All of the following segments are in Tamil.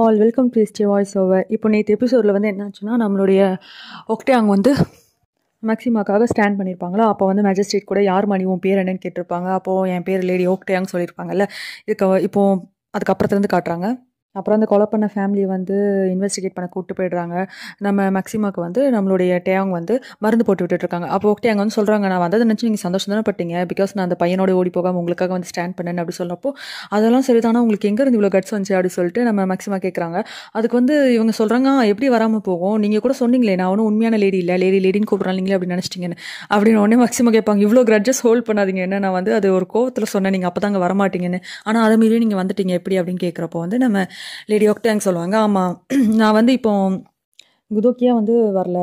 All welcome to history voice over. இப்போ நேற்று எபிசோடில் வந்து என்னாச்சுன்னா, நம்மளுடைய ஒக்டேயாங் வந்து மேக்ஸிமாக்காக ஸ்டாண்ட் பண்ணியிருப்பாங்களா. அப்போ வந்து மேஜிஸ்ட்ரேட் கூட யார் மணி உன் பேர் என்னன்னு கேட்டிருப்பாங்க. அப்போது என் பேர் லேடி ஓக்டேயாங் சொல்லியிருப்பாங்கல்ல. இப்போது அதுக்கப்புறத்துலேருந்து காட்டுறாங்க. அப்புறம் அந்த கொலை பண்ண ஃபேமிலியை வந்து இன்வெஸ்டிகேட் பண்ண கூப்பிட்டு போயிடுறாங்க. நம்ம மேக்ஸிமாவுக்கு வந்து நம்மளுடைய டேயாங் வந்து மருந்து போட்டு விட்டுட்ருக்காங்க. அப்போ ஓக்டேயாங் வந்து சொல்கிறாங்க, நான் வந்ததை நினச்சி நீங்கள் சந்தோஷம் தானே பட்டீங்க, பிகாஸ் நான் அந்த பையனோட ஓடி போகாமல் உங்களுக்காக வந்து ஸ்டாண்ட் பண்ணேன் அப்படி சொல்கிறப்போ, அதெல்லாம் சரிதானா, உங்களுக்கு எங்கேருந்து இவ்வளோ கட்ஸ் வந்துச்சு அப்படி சொல்லிட்டு நம்ம மேக்ஸிமா கேட்குறாங்க. அதுக்கு வந்து இவங்க சொல்கிறாங்க, எப்படி வராமல் போகும், நீங்கள் கூட சொன்னீங்களே நான் ஒன்றும் உண்மையான லேடி இல்லை, லேடின்னு கூப்பிட்றாங்க நீங்களே அப்படி நினச்சிட்டிங்கன்னு அப்படின்னு. உடனே மேக்ஸிமா கேட்பாங்க, இவ்வளோ கிரட்ஜஸ் ஹோல்ட் பண்ணாதீங்க, என்ன நான் வந்து அது ஒரு கோவத்தில் சொன்னேன், நீங்கள் அப்போ தாங்க வரமாட்டீங்கன்னு, ஆனால் அதை மீறி நீங்கள் வந்துட்டீங்க எப்படி அப்படின்னு கேட்குறப்போ வந்து நம்ம லேடி ஓக்டேயாங் சொல்லுவாங்க, ஆமாம் நான் வந்து இப்போ குதோக்கியாக வந்து வரல,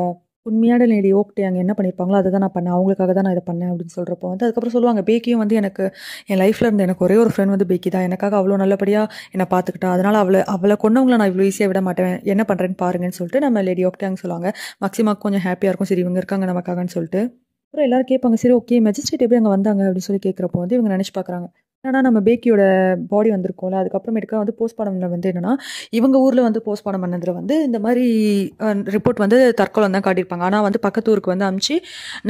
உண்மையான லேடி ஓக்டேயாங் என்ன பண்ணியிருப்பாங்களோ அதை தான் நான் பண்ணேன், அவங்களுக்காக தான் நான் இதை பண்ணேன் அப்படின்னு சொல்கிறப்போ வந்து அதுக்கப்புறம் சொல்லுவாங்க, பேக்கியும் வந்து எனக்கு என் லைஃப்பில் இருந்து எனக்கு ஒரே ஒரு ஃப்ரெண்ட் வந்து பேக்கி தான், எனக்காக அவ்வளோ நல்லபடியாக என்னை பார்த்துக்கிட்டா, அதனால் அவளை கொண்டவங்களை நான் இவ்வளோ ஈஸியாக விட மாட்டேன், என்ன பண்ணுறேன்னு பாருங்கன்னு சொல்லிட்டு நம்ம லேடி ஓக்டேயாங் சொல்லுவாங்க. மேக்ஸிமாக்கு கொஞ்சம் ஹாப்பியாக இருக்கும், சரி இவங்க இருக்காங்க நமக்காகன்னு சொல்லிட்டு. அப்புறம் எல்லாரும் கேட்பாங்க, சரி ஓகே மேஜிஸ்ட்ரேட் எப்படி அங்கே வந்தாங்க அப்படின்னு சொல்லி கேட்குறப்போ வந்து இவங்க நினச்சி பார்க்குறாங்க, ஏன்னா நம்ம பேக்கியோட பாடி வந்திருக்கோம்ல, அதுக்கப்புறமேட்டுக்கா வந்து போஸ்ட்மார்ட்டமில் வந்து என்னன்னா, இவங்க ஊரில் வந்து போஸ்ட்மார்ட்டம் பண்ணதில் வந்து இந்த மாதிரி ரிப்போர்ட் வந்து தற்கொலை தான் காட்டியிருப்பாங்க. ஆனால் வந்து பக்கத்து ஊருக்கு வந்து அனுப்பிச்சு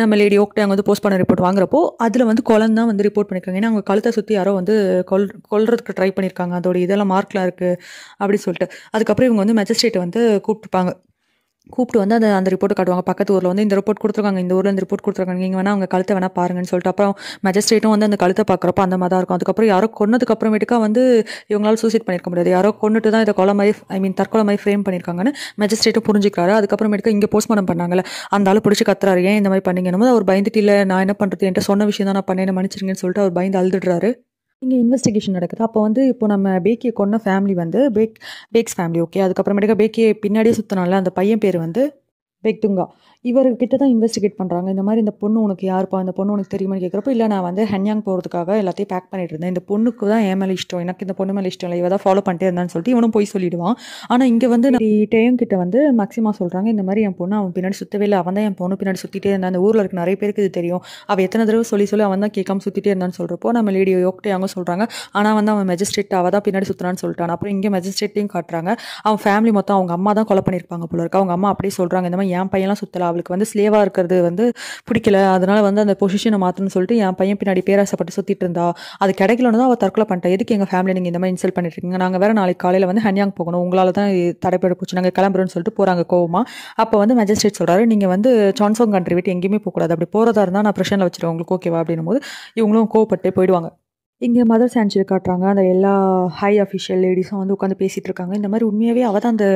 நம்ம லேடி ஓக்டேயாங் வந்து போஸ்ட்மார்ட்டம் ரிப்போர்ட் வாங்குறப்போ அதில் வந்து கொலை தான் வந்து ரிப்போர்ட் பண்ணியிருக்காங்க. ஏன்னா அவங்க கழுத்தை சுற்றி யாரோ வந்து கொல்றதுக்கு ட்ரை பண்ணியிருக்காங்க, அதோட இதெல்லாம் மார்க்லாம் இருக்குது அப்படின்னு சொல்லிட்டு. அதுக்கப்புறம் இவங்க வந்து மேஜிஸ்ட்ரேட்டை வந்து கூப்பிட்டு வந்து அந்த ரிப்போர்ட் காட்டுவாங்க. பக்கத்து ஊரில் வந்து இந்த ரிப்போர்ட் கொடுத்துருக்காங்க, இந்த ஊரில் இந்த ரிப்போர்ட் கொடுத்துருக்காங்க, நீங்கள் வேணால் அவங்க கழுத்தை வேணால் பாருங்கன்னு சொல்லிட்டு. அப்புறம் மேஜிஸ்ட்ரேட்டும் வந்து அந்த கழுத்தை பார்க்குறப்போ அந்த மாதிரி தான் இருக்கும். அதுக்கப்புறம் யாரோ கொன்னதுக்கு அப்புறமேட்டுக்கா வந்து இவங்களால சூசைட் பண்ணியிருக்க முடியாது, யாரோ கொண்டுட்டு தான் இதை கொலை மாதிரி தற்கொலை மாதிரி ஃப்ரேம் பண்ணியிருக்காங்கன்னு மேஜிஸ்ட்ரேட்டும் புரிஞ்சுக்கிறாரு. அதுக்கப்புறமேட்டுக்கா இங்கே போஸ்ட்மார்ட்டம் பண்ணாங்கல்ல, அந்த ஆள் பிடிச்சி கத்துறாரு, ஏன் இந்த மாதிரி பண்ணீங்கன்னு. அவர் பயந்துட்டு, இல்லை நான் என்ன பண்ணுறது, என்கிட்ட சொன்ன விஷயம் தான் நான் பண்ணேன்னு மன்னிச்சிருங்கன்னு சொல்லிட்டு அவர் பயந்து அழுதுடுறாரு. இங்கே இன்வெஸ்டிகேஷன் நடக்குது. அப்போ வந்து இப்போ நம்ம பேக்கியை கொன்ன ஃபேமிலி வந்து பேக்ஸ் ஃபேமிலி, ஓகே. அதுக்கப்புறமேட்டுக்கா பேக்கியை பின்னாடியே சுற்றினால அந்த பையன் பேர் வந்து பெக்துங்கா, இவர்கிட்ட தான் இன்வெஸ்டிகேட் பண்ணுறாங்க. இந்த மாதிரி இந்த பொண்ணு உனக்கு யாருப்பா, இந்த பொண்ணு உனக்கு தெரியுமான்னு கேட்குறப்போ, இல்லை நான் வந்து ஹென்யாங் போகிறதுக்காக எல்லாத்தையும் பேக் பண்ணிட்டு இருந்தேன், இந்த பொண்ணுக்கு தான் என் மேலே இஷ்டம், எனக்கு இந்த பொண்ணு மேலே இஷ்டம் இல்லை, இவ தான் ஃபாலோ பண்ணிட்டே இருந்தான்னு சொல்லிட்டு இவனும் போய் சொல்லிடுவான். ஆனால் இங்கே வந்து டேயும் கிட்ட வந்து மேக்ஸிமா சொல்கிறாங்க, இந்த மாதிரி என் பொண்ணு அவன் பின்னாடி சுற்றவே இல்லை, அவன் தான் என் பொண்ணு பின்னாடி சுற்றிட்டே இருந்தான், அந்த ஊரில் இருக்க நிறைய பேருக்கு இது தெரியும், அவள் எத்தனை தடவை சொல்லி அவன் தான் கேட்காம சுற்றிட்டே இருந்தான்னு சொல்கிறப்போ நம்ம லேடி ஓக்டேயாங்க சொல்கிறாங்க, ஆனால் வந்து அவன் மேஜிஸ்ட்ரேட் அவள் தான் பின்னாடி சுற்றுறான்னு சொல்லிட்டான். அப்புறம் இங்கே மேஜிஸ்ட்ரேட்டையும் காட்டுறாங்க, அவன் ஃபேமிலி மொத்தம் அவங்க அம்மா தான் கொலை பண்ணியிருப்பாங்க போல இருக்கு. அவங்க அம்மா அப்படியே சொல்கிறாங்க, இந்த மாதிரி என் பையன்லாம் சுற்றலை, அவளுக்கு வந்து ஸ்லேவாக இருக்கிறது வந்து பிடிக்கல, அதனால வந்து அந்த பொசிஷனை மாற்றணும்னு சொல்லிட்டு என் பையன் பின்னாடி பேராசப்பட்டு சுற்றிட்டு இருந்தா, அது கிடைக்கலன்னு தான் அவள் தற்கொலை பண்ணிட்டா, எதுக்கு எங்கள் ஃபேமிலி நீங்கள் இந்த மாதிரி இன்சல்ட் பண்ணிட்டு இருக்கீங்க, நாங்கள் வேறு நாளைக்கு காலையில் வந்து ஹென்யாங் போகணும், உங்களால் தான் தடைப்பட போச்சு, நாங்கள் கிளம்புறோன்னு சொல்லிட்டு போகிறாங்க கோவமா. அப்போ வந்து மேஜிஸ்ட்ரேட் சொல்கிறாரு, நீங்கள் வந்து சான்சோங் கண்ட்ரி விட்டு எங்கேயுமே போகக்கூடாது, அப்படி போகிறதா இருந்தால் நான் பிரச்சனை வச்சுருவேன், உங்களுக்கு ஓகேவா அப்படின்னும் போது இவங்களும் கோவப்பட்டு போயிடுவாங்க. இங்கே மதர் சான்ச்சுரி காட்டுறாங்க, அந்த எல்லா ஹை அஃபிஷியல் லேடிஸும் வந்து உட்காந்து பேசிகிட்டு இருக்காங்க. இந்த மாதிரி உண்மையாகவே அவள் தான் அந்த,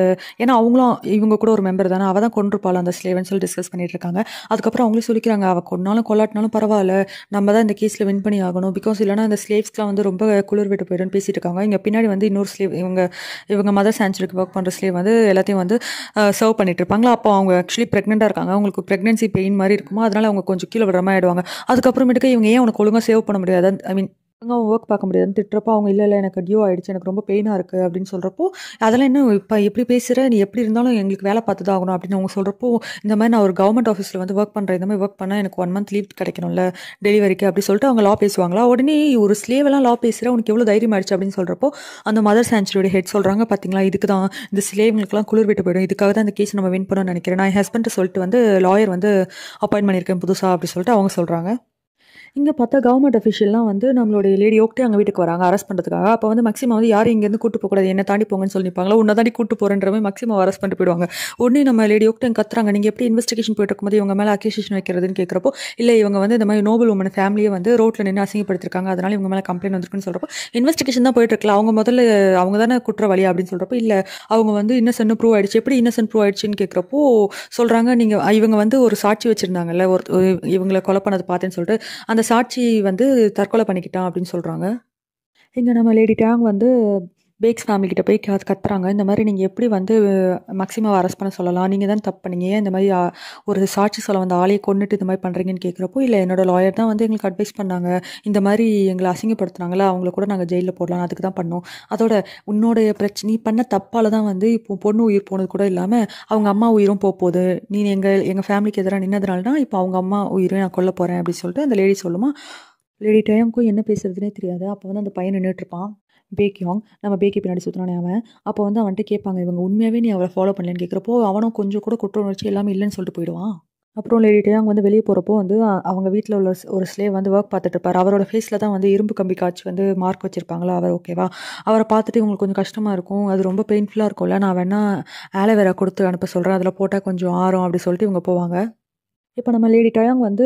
ஏன்னா அவங்களும் இவங்க கூட ஒரு மெம்பர் தானே, அவள் தான் கொண்டிருப்பாள் அந்த ஸ்லேவன் சொல்லி டிஸ்கஸ் பண்ணிட்டு இருக்காங்க. அதுக்கப்புறம் அவங்களே சொல்லிக்கிறாங்க, அவள் கொண்டாலும் கொள்ளாட்டினாலும் பரவாயில்ல, நம்ம தான் இந்த கேஸில் வின் பண்ணி ஆகணும், பிகாஸ் இல்லைனா இந்த ஸ்லேவ்ஸ்லாம் வந்து ரொம்ப குளிர் விட்டு போயிடும்னு பேசிட்டு இருக்காங்க. இங்கே பின்னாடி வந்து இன்னொரு ஸ்லேவ் இவங்க மதர் சான்ச்சுரிக்கு ஒர்க் பண்ணுற ஸ்லேவ் வந்து எல்லாத்தையும் வந்து சர்வ் பண்ணிட்டு இருப்பாங்களா. அப்போ அவங்க ஆக்சுவலி ப்ரெக்னெண்ட்டாக இருக்காங்க, அவங்களுக்கு ப்ரெக்னென்சி பெயின் மாதிரி இருக்குமோ, அதனால அவங்க கொஞ்சம் கீழே விடுற மாதிரி ஆயிடுவாங்க. அதுக்கப்புறமேட்டுக்கு இவங்க ஏன் உனக்கு ஒழுங்காக சேவ் பண்ண முடியாது, அவங்க ஒர்க் பார்க்க முடியாதுன்னு திட்டுறப்போ அவங்க இல்லை எனக்கு டியூ ஆகிடுச்சு, எனக்கு ரொம்ப பெயினாக இருக்குது அப்படின்னு சொல்கிறப்போ, அதெல்லாம் என்ன இப்போ எப்படி பேசுகிற, நீ எப்படி இருந்தாலும் எங்களுக்கு வேலை பார்த்து தான் ஆகணும் அப்படின்னு அவங்க சொல்கிறப்போ, இந்த மாதிரி நான் ஒரு கவர்மெண்ட் ஆஃபீஸில் வந்து ஒர்க் பண்ணுறேன், இந்த மாதிரி ஒர்க் பண்ணால் எனக்கு 1 month லீவ் கிடைக்கணும்ல டெலிவரிக்கு அப்படி சொல்லிட்டு அவங்க லா பேசுவாங்களா. உடனே ஒரு ஸ்லேவெல்லாம் லா பேசுகிற உனக்கு எவ்வளோ தைரியம் ஆயிடுச்சு அப்படின்னு சொல்கிறப்போ அந்த மதர் சான்ச்சுரியோட ஹெட் சொல்கிறாங்க, பார்த்தீங்களா இதுக்கு தான் இந்த ஸ்லேவ்களுக்குலாம் குளிர் விட்டு போயிடும், இதுக்காக தான் இந்த கேஸ் நம்ம வின் பண்ணணும்னு நினைக்கிறேன், நான் என் ஹஸ்பண்ட் சொல்லிட்டு வந்து லாயர் வந்து அப்பாயின்ட் பண்ணியிருக்கேன் புதுசாக அப்படி சொல்லிட்டு அவங்க சொல்கிறாங்க. இங்கே பார்த்தா கவர்மெண்ட் அஃபிஷியல்லாம் வந்து நம்மளுடைய லேடி ஓக்டே அங்கே வீட்டுக்கு வராங்க அரெஸ்ட் பண்ணுறதுக்காக. அப்போ வந்து மேக்ஸிமா வந்து யாரும் இங்கேருந்து கூட்டு போகக்கூடாது, என்ன தாண்டி போங்கன்னு சொல்லிப்பாங்களா, உன்னை தாண்டி கூட்டு போகிறன்ற மாதிரி மேக்ஸிமா அரெஸ்ட் பண்ணிட்டு போயிடுவாங்க. உடனே நம்ம லேடி ஓக்டே கத்துறாங்க, நீங்கள் எப்படி இன்வெஸ்டிகேஷன் போயிட்டு இருக்கும்போது இவங்க மேலே அக்யூசேஷன் வைக்கிறதுன்னு கேட்குறப்போ, இல்லை இவங்க வந்து இந்த மாதிரி நோபல் உமன் ஃபேமிலியை வந்து ரோட்டில் நின்று அசிங்கப்படுத்திருக்காங்க, அதனால இவங்க மேலே கம்ப்ளைண்ட் வந்துருக்குன்னு சொல்கிறப்போ, இன்வெஸ்டிகேஷன் தான் போயிட்டு இருக்கலாம், அவங்க முதல்ல அவங்க தானே குற்றவாளி அப்படின்னு சொல்கிறப்போ, இல்லை அவங்க வந்து இன்னசென்ட் ப்ரூவ் ஆயிடுச்சு, எப்படி இன்னசென்ட் ப்ரூவ் ஆயிடுச்சுன்னு கேட்குறப்போ சொல்கிறாங்க, நீங்கள் இவங்க வந்து ஒரு சாட்சி வச்சுருந்தாங்கல்ல, இவங்களை கொலை பண்ணது பார்த்தேன்னு சொல்லிட்டு அந்த சாட்சி வந்து தற்கொலை பண்ணிக்கிட்டான் அப்படின்னு சொல்கிறாங்க. இங்கே நம்ம லேடி டேங் வந்து பேக்ஸ் ஃபேமிலி கிட்ட போய் கத்துறாங்க, இந்த மாதிரி நீங்கள் எப்படி வந்து மேக்ஸிமாவை அரெஸ்ட் பண்ண சொல்லலாம், நீங்கள் தான் தப்பு பண்ணீங்க, இந்த மாதிரி ஒரு சாட்சி சொல்ல வந்து ஆளையை கொண்டுட்டு இந்த மாதிரி பண்ணுறீங்கன்னு கேட்குறப்போ, இல்லை என்னோட லாயர் தான் வந்து எங்களுக்கு அட்வைஸ் பண்ணாங்க, இந்த மாதிரி எங்களை அசிங்கப்படுத்துனாங்களா அவங்கள கூட நாங்கள் ஜெயிலில் போடலாம், அதுக்கு தான் பண்ணோம், அதோட உன்னோடைய பிரச்சனை நீ பண்ண தப்பால் தான் வந்து இப்போ பொண்ணு உயிர் போனது கூட இல்லாமல் அவங்க அம்மா உயிரும் போகுது, நீ எங்கள் ஃபேமிலிக்கு எதிராக நின்னதுனால தான் இப்போ அவங்க அம்மா உயிரை நான் கொல்ல போகிறேன் அப்படின்னு சொல்லிட்டு அந்த லேடி சொல்லுமா. லேடி டேயாங்க்கும் என்ன பேசுறதுனே தெரியாது. அப்போ வந்து அந்த பையன் நின்னுட்டுருப்பான். பேக்யாங். நம்ம பேக்கி பின்னாடி சுத்துனானே அவன். அப்போ வந்து அவன்ட்ட கேட்பாங்க, "இவங்க உண்மையாவே நீ அவள ஃபாலோ பண்ணலையான்னு?" கேட்கிறப்போ, அவனும் கொஞ்சம் கூட குற்ற உணர்ச்சி இல்லாம இல்லன்னு சொல்லிட்டு போயிடுவான். அப்புறம் லேடி டேயாங் வந்து வெளிய போறப்போ வந்து அவங்க வீட்ல உள்ள ஒரு ஸ்லேவ் வந்து வொர்க் பார்த்துட்டு இருப்பாரு. அவரோட ஃபேஸ்ல தான் வந்து இரும்பு கம்பி காய்ச்சி வந்து மார்க் வச்சிருப்பாங்களா, அவர் ஓகேவா? அவர பார்த்துட்டு இவங்களுக்கு கொஞ்சம் கஷ்டமா இருக்கும். அது ரொம்ப பெயின்ஃபுல்லா இருக்கும்ல. நான் வேணா ஆலோவேரா குடுத்து அனுப்ப சொல்றேன். அதில போட்டா கொஞ்சம் ஆறும் அப்டி சொல்லிட்டு இவங்க போவாங்க. இப்ப நம்ம லேடி டயாங் வந்து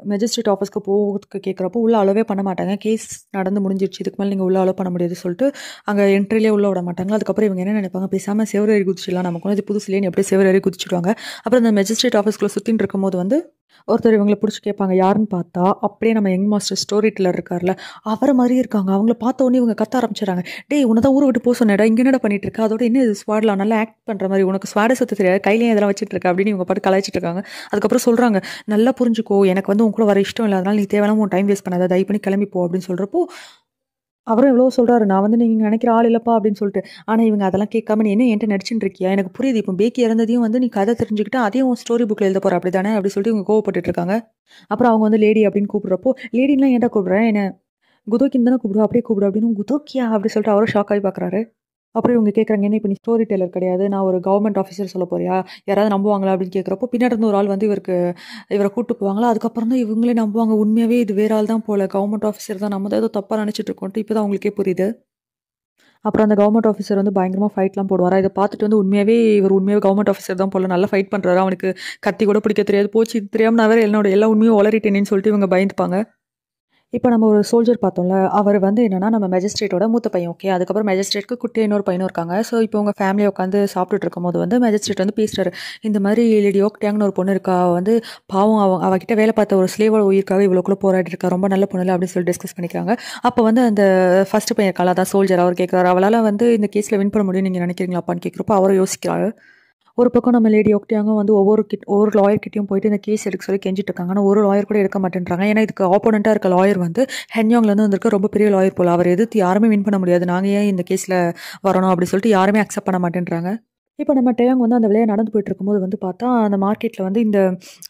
மேஜிஸ்ட்ரேட் ஆஃபீஸ்க்கு போறதுக்கு கேட்குறப்போ, உள்ள அலோவே பண்ண மாட்டாங்க. கேஸ் நடந்து முடிஞ்சிருச்சு. இதுக்கு மேல நீங்க உள்ள அலோ பண்ண முடியாதுன்னு சொல்லிட்டு, அங்க என்ட்ரிலயே உள்ள விட மாட்டாங்க. அதுக்கப்புறம் இவங்க என்ன நினைப்பாங்க, பேசாம செவுரு ஏறி குதிச்சிடலாம். நமக்கு வந்து இது புதுசு இல்லையேன்னு எப்படியோ செவுரு ஏறி குதிச்சுடுவாங்க. அப்புறம் இந்த மேஜிஸ்ட்ரேட் ஆஃபீஸ்க்குள்ள சுத்தின்னு இருக்கும்போது வந்து, ஒருத்தர் இவங்கள புடிச்சு கேட்பாங்க. யாருன்னு பார்த்தா, அப்படியே நம்ம யங் மாஸ்டர் ஸ்டோரி டெல்லர் இருக்கார்ல, அவர மாரியே இருக்காங்க. அவங்கள பார்த்த உடனே இவங்க கத்த ஆரம்பிச்சுடுறாங்க. "டேய் உன்ன தான் ஊர விட்டு போ சொன்னேன்டா. இங்க என்னடா பண்ணிட்டு இருக்க? அதோட என்ன இது ஸ்வாட்லாம் நல்லா ஆக்ட் பண்ற மாரி. உனக்கு ஸ்வாட சுத்த தெரியாது. கையிலயும் இதெல்லாம் வச்சுட்டு இருக்க" அப்படின்னு இவங்க பாட்டு கலாய்ச்சிட்டு இருக்காங்க. அதுக்கப்புறம் சொல்றாங்க, "நல்லா புரிஞ்சுக்கோ. எனக்கு வந்து உன் கூட வர இஷ்டம் இல்ல. அதனால நீ தேவையில்லாம உன் டைம் வேஸ்ட் பண்ணாத. தயவு பண்ணி கிளம்பி போ" அப்படின்னு சொல்றப்போ, அவரும் எவ்வளவோ சொல்றாரு. "நான் வந்து நீங்க நினைக்கிற ஆள் இல்லப்பா" அப்படின்னு சொல்லிட்டு. ஆனா இவங்க அதெல்லாம் கேட்காம, "நீ என்ன என்ட்ட நடிச்சுட்டு இருக்கியா? எனக்கு புரியுது. இப்ப பேக்கி இறந்ததையும் வந்து நீ கதை தெரிஞ்சுக்கிட்டு, அதையும் உன் ஸ்டோரி புக்ல எழுத போற அப்படிதானே?" அப்படி சொல்லிட்டு இவங்க கோவப்பட்டுட்டு இருக்காங்க. அப்புறம் அவங்க வந்து லேடி அப்படின்னு கூப்பிடுறப்போ, "லேடின்லாம் ஏன்டா கூப்பிடுற? என்ன குதோக்கின்னு தானே கூப்பிடுவ. அப்படியே கூப்பிடு" அப்படின்னு. "குதோக்கியா?" அப்படி சொல்லிட்டு அவரும் ஷாக் ஆகி பார்க்குறாரு. அப்புறம் இவங்க கேட்குறாங்க, "என்ன இப்ப நீ ஸ்டோரி டெல்லர் கிடையாது. நான் ஒரு கவர்மெண்ட் ஆஃபீசர் சொல்லப் போறியா? யாராவது நம்புவாங்களா?" அப்படின்னு கேட்குறப்போ, பின்னாடி இருந்து ஒரு ஆள் வந்து இவர கூட்டு போவாங்களா, அதுக்கப்புறம் தான் இவங்களே நம்புவாங்க. உண்மையாவே இது வேற ஆள் தான் போல. கவர்மெண்ட் ஆஃபீசர் தான். நம்ம தான் ஏதோ தப்பா நினைச்சுட்டு இருக்கோன்ட்டு இப்ப தான் அவங்களுக்கே புரியுது. அப்புறம் அந்த கவர்மெண்ட் ஆஃபீசர் வந்து பயங்கரமா ஃபைட்லாம் போடுவாரா, இத பார்த்துட்டு வந்து இவர் உண்மையாவே கவர்மெண்ட் ஆஃபீசர் தான் போல. நல்லா ஃபைட் பண்றாரு. அவனுக்கு கத்தி கூட பிடிக்க தெரியாது. போச்சு இது தெரியாம நான் வேற என்னோட எல்லா உண்மையும் உளறிட்டேனேன்னு சொல்லிட்டு இவங்க பயந்துப்பாங்க. இப்ப நம்ம ஒரு சோல்ஜர் பார்த்தோம்ல. அவரு வந்து என்னன்னா, நம்ம மேஜிஸ்ட்ரேட்டோட மூத்த பையன். ஓகே. அதுக்கப்புறம் மேஜிஸ்ட்ரேட்க்கு குட்டியா இன்னொரு பையனும் இருக்காங்க. ஸோ, இப்போ உங்க ஃபேமிலியா உட்காந்து சாப்பிட்டுட்டு இருக்கும்போது வந்து மேஜிஸ்ட்ரேட் வந்து பேசுறாரு. இந்த மாரி லேடி ஓக் டேங்ன்னு ஒரு பொண்ணு இருக்கா. அவ வந்து பாவம் அவகிட்ட வேலை பார்த்த ஒரு ஸ்லேவோட உயிருக்காக இவ்வளோக்குள்ள போராடிட்டு இருக்கா. ரொம்ப நல்ல பொண்ணுல அப்படின்னு சொல்லி டிஸ்கஸ் பண்ணிக்கிறாங்க. அப்ப வந்து அந்த ஃபர்ஸ்ட் பையன் இருக்கான்ல, அதான் சோல்ஜர். அவர் கேட்கிறாரு, "அவளால வந்து இந்த கேஸ்ல வின் பண்ண முடியும்னு நீங்க நினைக்கிறீங்களாப்பான்னு?" கேட்கிறப்போ அவரும் யோசிக்கிறாரு. ஒரு பக்கம் நம்ம லேடி ஒக்டியாங்க வந்து ஒவ்வொரு லாயர் கிட்டயும் போயிட்டு இந்த கேஸ் எடுக்க சொல்லி கெஞ்சிட்டு இருக்காங்க. ஆனா ஒரு லாயர் கூட எடுக்க மாட்டேன்றாங்க. ஏன்னா இதுக்கு ஆப்போனன்ட்டா இருக்க லாயர் வந்து ஹென்யாங்லேருந்து வந்திருக்க ரொம்ப பெரிய லாயர் போல. அவர் எதிர்த்து யாருமே வின் பண்ண முடியாது. நாங்க ஏன் இந்த கேஸ்ல வரணும் அப்படி சொல்லிட்டு யாருமே அக்செப்ட் பண்ண மாட்டேன்றாங்க. இப்ப நம்ம டேயாங் வந்து அந்த வழியா நடந்து போயிட்டு இருக்கும்போது வந்து பார்த்தா, அந்த மார்க்கெட்ல வந்து இந்த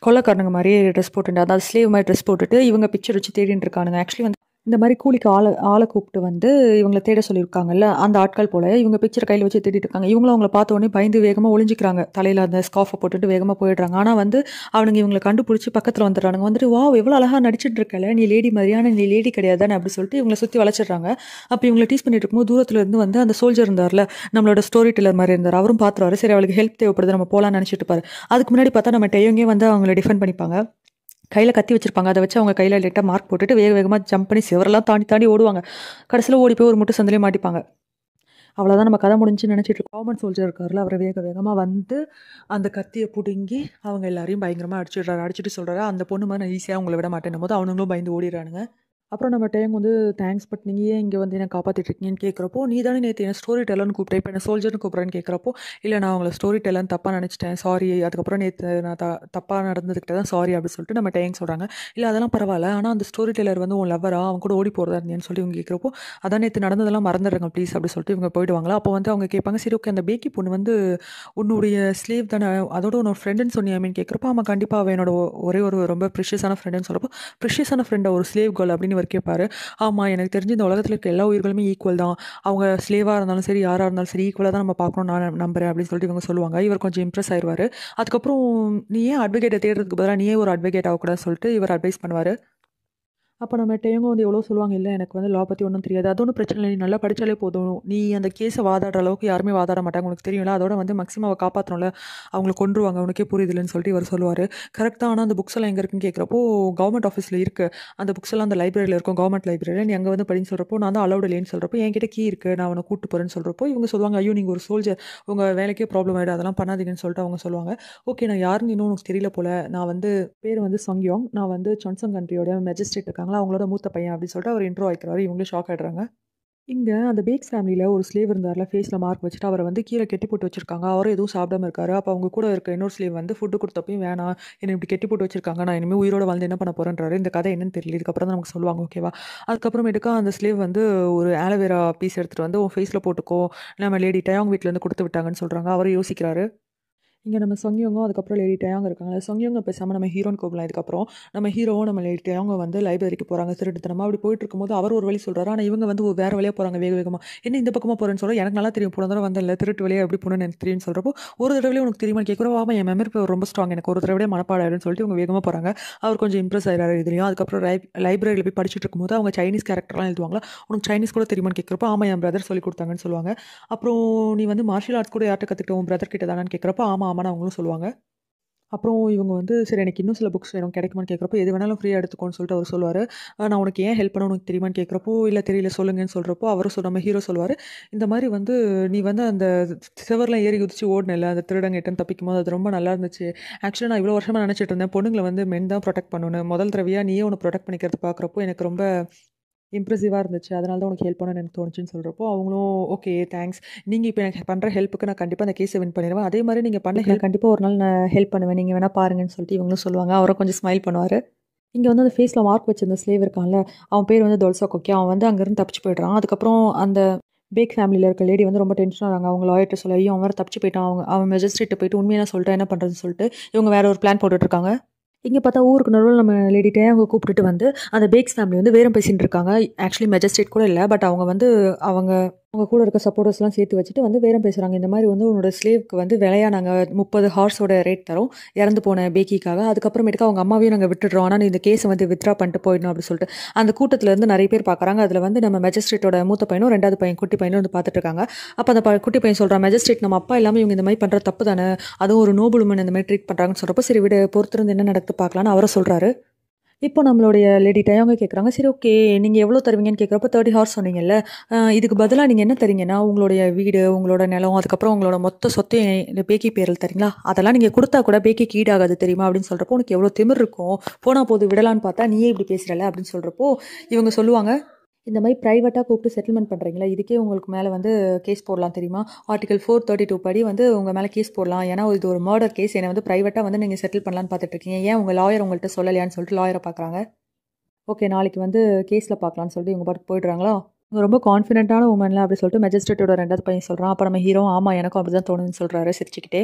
கொள்ளைக்காரனுங்க மாரியே ட்ரெஸ் போட்டுட்டு, அதாவது ஸ்லேவ் மாரி ட்ரெஸ் போட்டுட்டு இவங்க பிக்சர் வச்சு தேடிட்டு இருக்கானுங்க. ஆக்சுவலி வந்து இந்த மாரி கூலிக்கு ஆள கூப்பிட்டு வந்து இவங்கள தேட சொல்லியிருக்காங்கல்ல, அந்த ஆட்கள் போல. இவங்க பிக்சர கையில வச்சு தேடிட்டு இருக்காங்க. இவங்களும் அவங்கள பார்த்த உடனே பயந்து வேகமா ஒளிஞ்சுக்கிறாங்க. தலையில அந்த ஸ்கார்ஃப போட்டுட்டு வேகமா போயிடுறாங்க. ஆனா வந்து அவனுங்க இவங்கள கண்டுபிடிச்சு பக்கத்துல வந்துடுறானுங்க. வந்துட்டு, "வாவ்! எவ்வளோ அழகா நடிச்சிட்டு இருக்கல. நீ லேடி மாரி. ஆனா நீ லேடி கிடையாது தானே" அப்படி சொல்லிட்டு இவங்கள சுத்தி வளைச்சிடுறாங்க. அப்ப இவங்கள டீஸ் பண்ணிட்டு இருக்கும்போது தூரத்துல இருந்து வந்து அந்த சோல்ஜர் இருந்தார்ல, நம்மளோட ஸ்டோரி டெல்லர் மாரி இருந்தாரு. அவரும் பார்த்துருவாரு. சரி அவளுக்கு ஹெல்ப் தேவைப்படுது. நம்ம போலாம்னு நினைச்சிட்டு இருப்பாரு. அதுக்கு முன்னாடி பார்த்தா நம்ம டேயோங்கே வந்து அவங்கள டிஃபெண்ட் பண்ணிப்பாங்க. கையில கத்தி வச்சிருப்பாங்க. அத வச்சு அவங்க கையில லைட்டா மார்க் போட்டுட்டு வேக வேகமா ஜம்ப் பண்ணி செவரெல்லாம் தாண்டி தாண்டி ஓடுவாங்க. கடைசியில ஓடி போய் ஒரு முட்டு சந்துலயே மாட்டிப்பாங்க. அவ்வளோதான் நம்ம கதை முடிஞ்சுன்னு நினைச்சிட்டு இருக்கோம். கவர்மெண்ட் சோல்ஜர் இருக்கார்ல, அவரு வேக வேகமா வந்து அந்த கத்திய புடுங்கி அவங்க எல்லாரையும் பயங்கரமா அடிச்சிடுறாரு. அடிச்சுட்டு சொல்றாரு, "அந்த பொண்ணு மாரி நான் ஈஸியா உங்கள விட மாட்டேன்னும்போது" அவனுங்களும் பயந்து ஓடிறானுங்க. அப்புறம் நம்ம டேங் வந்து தேங்க்ஸ் பட் நீங்க ஏன் இங்க வந்து என்ன காப்பாத்திட்டு இருக்கீங்கன்னு கேட்குறப்போ, "நீ தானே நேத்து என்ன ஸ்டோரி டெல்லர்ன்னு கூப்பிட்ட. இப்ப என்ன சோல்ஜர்ன்னு கூப்பிடுறேன்னு" கேட்குறப்போ, "இல்ல நான் உங்கள ஸ்டோரி டெல்லர்ன்னு தப்பா நினைச்சுட்டேன். சாரி. அதுக்கப்புறம் நேத்து நான் தப்பா நடந்துக்கிட்டு தான் சாரி" அப்படி சொல்லிட்டு நம்ம டேங் சொல்றாங்க. "இல்ல அதெல்லாம் பரவால்ல. ஆனா அந்த ஸ்டோரி டெல்லர் வந்து உன் லவ்வரா? அவன் கூட ஓடி போறதா இருந்தியான்னு" சொல்லி இவங்க கேட்குறப்போ, "அதான் நேத்து நடந்ததெல்லாம் மறந்துடுங்க ப்ளீஸ்" அப்படி சொல்லிட்டு இவங்க போயிடுவாங்களா. அப்போ வந்து அவங்க கேட்பாங்க, "சரி ஓகே அந்த பேக்கி பொண்ணு வந்து உன்னுடைய ஸ்லேவ் தானே? அதோட உன்னோட ஃப்ரெண்டுன்னு சொன்னியாமேன்னு" கேட்குறப்போ, "ஆமா கண்டிப்பா அவ என்னோட ஒரே ஒரு ரொம்ப ப்ரிஷியஸான ஃப்ரெண்டுன்னு" சொல்றப்போ, "ப்ரிஷியஸான ஃப்ரெண்டா? ஒரு ஸ்லேவ் கேர்ள்" அப்படின்னு இவர் கேட்பாரு. ஆமா. எனக்கு தெரிஞ்சு இந்த உலகத்துல இருக்க எல்லா உயிர்களுமே ஈக்குவல் தான். அவங்க ஸ்லேவா இருந்தாலும் சரி, யாரா இருந்தாலும் சரி, ஈக்குவலா தான் நம்ம பார்க்கணும்னு நான் நம்புறேன் அப்படின்னு சொல்லிட்டு இவங்க சொல்லுவாங்க. இவர் கொஞ்சம் இம்ப்ரெஸ் ஆயிருவாரு. அதுக்கப்புறம் நீ ஏன் அட்வொகேட்ட தேடுறதுக்கு பதிலா நீயே ஒரு அட்வொகேட் ஆகக்கூடாதுன்னு சொல்லிட்டு இவர் அட்வைஸ் பண்ணுவாரு. அப்ப நம்மட்ட இவங்க வந்து எவ்வளோ சொல்லுவாங்க, "இல்ல எனக்கு வந்து லா பத்தி ஒண்ணும் தெரியாது." "அது ஒண்ணும் பிரச்சனை இல்ல. நீ நல்லா படிச்சாலே போதும். நீ அந்த கேஸ வாதாடுற அளவுக்கு யாருமே வாதாட மாட்டாங்க. உனக்கு தெரியும்ல. அதோட வந்து மேக்ஸிமம் அவ காப்பாத்தணும்ல. அவங்கள கொன்றுவாங்க. உனக்கே புரியுதுல்லன்னு" சொல்லிட்டு இவர் சொல்லுவாரு. கரெக்ட் தான். ஆனா அந்த புக்ஸ் எல்லாம் எங்க இருக்குன்னு கேட்கிறப்போ, கவர்மெண்ட் ஆஃபீஸ்ல இருக்கு. அந்த புக்ஸ் எல்லாம் அந்த லைப்ரரியில இருக்கும். கவர்மெண்ட் லைப்ரரியில. நீ அங்க வந்து படின்னு சொல்றப்போ, நான் தான் அலவுட் இல்லைன்னு சொல்றப்போ, என்கிட்ட கீ இருக்கு. நான் உன்ன கூட்டு போறேன்னு சொல்றப்போ, இவங்க சொல்லுவாங்க, "ஐயோ! நீங்க ஒரு சோல்ஜர். உங்க வேலைக்கே ப்ராப்ளம் ஆயிடும். அதெல்லாம் பண்ணாதீங்கன்னு" சொல்லிட்டு அவங்க சொல்லுவாங்க. ஓகே நான் யாருன்னு இன்னும் உனக்கு தெரியல போல. நான் வந்து பேரு வந்து சங்யாங். நான் வந்து சொன்சங் கண்ட்ரியோட மேஜிஸ்ட்ரேட் இருக்காங்களா, அவங்களோட மூத்த பையன் அப்படின்னு சொல்லிட்டு அவர் இன்ட்ரோ ஆயிக்கிறாரு. இவங்களும் ஷாக் ஆயிடுறாங்க. இங்க அந்த பேக்ஸ் ஃபேமிலில ஒரு ஸ்லேவ் இருந்தார்ல, ஃபேஸ்ல மார்க் வச்சுட்டு அவர வந்து கீழ கெட்டி போட்டு வச்சிருக்காங்க. அவரும் எதுவும் சாப்பிடாம இருக்காரு. அப்ப அவங்க கூட இருக்க இன்னொரு ஸ்லேவ் வந்து ஃபுட் குடுத்தப்பயும் வேணாம். என்ன இப்படி கெட்டி போட்டு வச்சிருக்காங்க. நான் இனிமே உயிரோட வாழ்ந்து என்ன பண்ண போறேன்றாரு. இந்த கதை என்னன்னு தெரியல. இதுக்கப்புறம் தான் நமக்கு சொல்லுவாங்க. ஓகேவா? அதுக்கப்புறமேட்டுக்கா அந்த ஸ்லேவ் வந்து ஒரு ஆலோவேரா பீஸ் எடுத்துட்டு வந்து உன் ஃபேஸ்ல போட்டுக்கோ. நம்ம லேடி டயாங் வீட்ல இருந்து குடுத்து விட்டாங்கன்னு சொல்றாங்க. அவரும் யோசிக்கிறாரு. இங்கே நம்ம சொங்கியவங்க அதுக்கப்புறம் லேடி டயாங் இருக்காங்க. சொங்கியவங்க பேசாமல் நம்ம ஹீரோன்னு கூப்பிடலாம். இதுக்கப்புறம் நம்ம ஹீரோவும் நம்ம லேடி டயாங்க வந்து லைப்ரரிக்கு போகிறாங்க திருட்டுத்தனமாக. அப்படி போயிட்டு இருக்கும்போது அவர் ஒரு வழி சொல்கிறாரு. ஆனால் இவங்க வந்து வேறு வழியாக போகிறாங்க வேக வேகமாக. என்ன இந்த பக்கமாக போகிறேன்னு சொல்ல எனக்கு நல்லா தெரியும் போன தடவை வந்து இல்லை திருட்டு வழியாக எப்படி போகணும்னு எனக்கு தெரியும்னு சொல்கிறப்போ ஒரு தடவையே உனக்கு தெரியுமா கேட்குறோம். ஆமாம் என் மெமரி பவர் ரொம்ப ஸ்ட்ராங் எனக்கு ஒரு தடவையே மனப்பாடாயிடும்னு சொல்லிட்டு இவங்க வேகமாக போகிறாங்க. அவர் கொஞ்சம் இம்ப்ரெஸ் ஆகிறாரு இதுலையும். அதுக்கப்புறம் லைப்ரரியில் போய் படிச்சுட்டு இருக்கும்போது அவங்க சைனீஸ் கேரக்டர்லாம் எழுதுவாங்களா உனக்கு சைனீஸ் கூட தெரியுமான்னு கேட்குறப்போ ஆமாம் என் பிரதர் சொல்லி கொடுத்தாங்கன்னு சொல்லுவாங்க. அப்புறம் நீ வந்து மார்ஷியல் ஆர்ட்ஸ் கூட யார்கிட்ட கற்றுக்கிட்ட உன் பிரதர் கிட்ட தானேன்னு கேட்குறப்போ ஆமாம் ஆமான்னு அவங்களும் சொல்லுவாங்க. அப்புறம் இவங்க வந்து சரி எனக்கு இன்னும் சில புக்ஸ் வேணும் கிடைக்குமான்னு கேட்குறப்போ எது வேணாலும் ஃப்ரீயாக எடுத்துக்கோன்னு சொல்லிட்டு அவர் சொல்லுவார். நான் உனக்கு ஏன் ஹெல்ப் பண்ண உனக்கு தெரியுமான்னு கேட்குறப்போ இல்லை தெரியல சொல்லுங்கன்னு சொல்கிறப்போ அவரும் நம்ம ஹீரோ சொல்லுவார். இந்த மாதிரி வந்து நீ வந்து அந்த சுவர்லாம் ஏறி குதிச்சு ஓடினில்ல அந்த திருடங்கிட்டன்னு தப்பிக்கும் போது அது ரொம்ப நல்லா இருந்துச்சு. ஆக்சுவலாக நான் இவ்வளோ வருஷமாக நினச்சிட்டு இருந்தேன் பொண்ணுங்களை வந்து மென் தான் ப்ரொடெக்ட் பண்ணணும். முதல் தடவையாக நீயே உன்னை ப்ரொடெக்ட் பண்ணிக்கிறது பார்க்குறப்போ எனக்கு ரொம்ப இம்ப்ரெசிவாக இருந்துச்சு. அதனால தான் உனக்கு ஹெல்ப் பண்ணணும்னு எனக்கு தோணுச்சுன்னு சொல்கிறப்போ அவங்களும் ஓகே தேங்க்ஸ். நீங்கள் இப்போ எனக்கு பண்ணுற ஹெல்ப்புக்கு நான் கண்டிப்பாக அந்த கேஸை வின் பண்ணிடுவேன். அதே மாதிரி நீங்கள் பண்ண ஹெல்ப் கண்டிப்பாக ஒரு நாள் நான் ஹெல்ப் பண்ணுவேன். நீங்கள் வேணால் பாருங்கன்னு சொல்லிட்டு இவங்களும் சொல்லுவாங்க. அவரும் கொஞ்சம் ஸ்மைல் பண்ணுவார். இங்கே வந்து அந்த ஃபேஸில் மார்க் வச்சிருந்த ஸ்லேவ் இருக்கான்ல அவன் பேர் வந்து தொல்சா கொக்கே. அவன் வந்து அங்கேருந்து தப்பிச்சு போய்ட்றான். அதுக்கப்புறம் அந்த பேக் ஃபேமிலியில் இருக்க லேடி வந்து ரொம்ப டென்ஷனாக ஆகிறாங்க. அவங்க லாயர்கிட்ட சொல்ல ஐயோ அவன் வேறு தப்பிச்சு போயிட்டான். அவன் மெஜிஸ்ட்ரேட்டை போயிட்டு உண்மையாக சொல்லிட்டு என்ன பண்ணுறதுன்னு சொல்லிட்டு இவங்க வேறு ஒரு பிளான் போட்டுட்ருக்காங்க. இங்கே பார்த்தா ஊருக்கு நடுவில் நம்ம லேடி டயாங்க கூப்பிட்டுட்டு வந்து அந்த பேக்ஸ் ஃபேமிலி வந்து பேரம் பேசிட்டு இருக்காங்க. ஆக்சுவலி மெஜிஸ்ட்ரேட் கூட இல்லை. பட் அவங்க வந்து அவங்க கூட இருக்க சப்போர்ட்டர்ஸ்லாம் சேர்த்து வச்சுட்டு வந்து பேரம் பேசுகிறாங்க. இந்த மாதிரி வந்து உன்னோட ஸ்லேவ்க்கு வந்து விலையா நாங்கள் 30 ஹார்ஸோட ரேட் தரோம் இறந்து போன பேக்கிக்காக. அதுக்கப்புறமேட்டுக்கு அவங்க அம்மாவையும் நாங்கள் விட்டுடுறோம். ஆனால் இந்த கேஸை வந்து வித்ரா பண்ணிட்டு போயிடணும் அப்படின்னு சொல்லிட்டு அந்த கூட்டத்தில் இருந்து நிறைய பேர் பார்க்குறாங்க. அதில் வந்து நம்ம மெஜிஸ்ட்ரேட்டோட மூத்த பையனும் 2வது பையன் குட்டி பையனும் வந்து பார்த்துட்டு இருக்காங்க. அப்போ அந்த குட்டி பையன் சொல்கிறான் மெஜிஸ்ட்ரேட் நம்ம அப்பா இல்லாமல் இவங்க இந்த மாதிரி பண்ணுற தப்பு தானே அதுவும் ஒரு நோபல் உமன் இந்த மாதிரி ட்ரீட் பண்ணுறாங்கன்னு சொல்கிறப்போ சரி விட பொறுத்திருந்து என்ன நடக்குது பார்க்கலான்னு அவரை சொல்கிறாரு. இப்போ நம்மளுடைய லேடி டயாங்க கேட்குறாங்க சரி ஓகே நீங்கள் எவ்வளோ தருவீங்கன்னு கேட்குறப்ப 30 ஹார்ஸ் சொன்னீங்கல்ல இதுக்கு பதிலாக நீங்கள் என்ன தரீங்கன்னா உங்களுடைய வீடு உங்களோட நிலம் அதுக்கப்புறம் உங்களோட மொத்த சொத்து இந்த பேக்கி பேரில் தரீங்களா அதெல்லாம் நீங்கள் கொடுத்தா கூட பேக்கிக்கு ஈடாகாது தெரியுமா அப்படின்னு சொல்கிறப்போ உனக்கு எவ்வளோ திமிர் இருக்கும் போனால் போது விடலான்னு பார்த்தா நீயே இப்படி பேசுகிறல அப்படின்னு சொல்கிறப்போ இவங்க சொல்லுவாங்க இந்த மாதிரி ப்ரைவேட்டாக கூப்பிட்டு செட்டில்மெண்ட் பண்ணுறீங்களா இதுக்கே உங்களுக்கு மேலே வந்து கேஸ் போடலாம் தெரியுமா ஆர்டிகல் 432 படி வந்து உங்கள் மேலே கேஸ் போடலாம் ஏன்னா இது ஒரு மர்டர் கேஸ் என்னை வந்து ப்ரைவேட்டாக வந்து நீங்கள் செட்டில் பண்ணலான்னு பார்த்துட்டு இருக்கீங்க ஏன் உங்கள் லாயர் உங்கள்கிட்ட சொல்லலையான்னு சொல்லிட்டு லாயரை பார்க்குறாங்க. ஓகே நாளைக்கு வந்து கேஸில் பார்க்கலான்னு சொல்லிட்டு இவங்க பாட்டு போயிடுறாங்களா. இவங்க ரொம்ப கான்ஃபிடென்ட்டான உமன்ல அப்படி சொல்லிட்டு மெஜிஸ்ட்ரேட்டோட 2வது பையன் சொல்கிறான். அப்போ நம்ம ஹீரோ ஆமாம் எனக்கும் அப்படி தான் தோணுதுன்னு சொல்கிறாரு சிரிச்சுக்கிட்டே.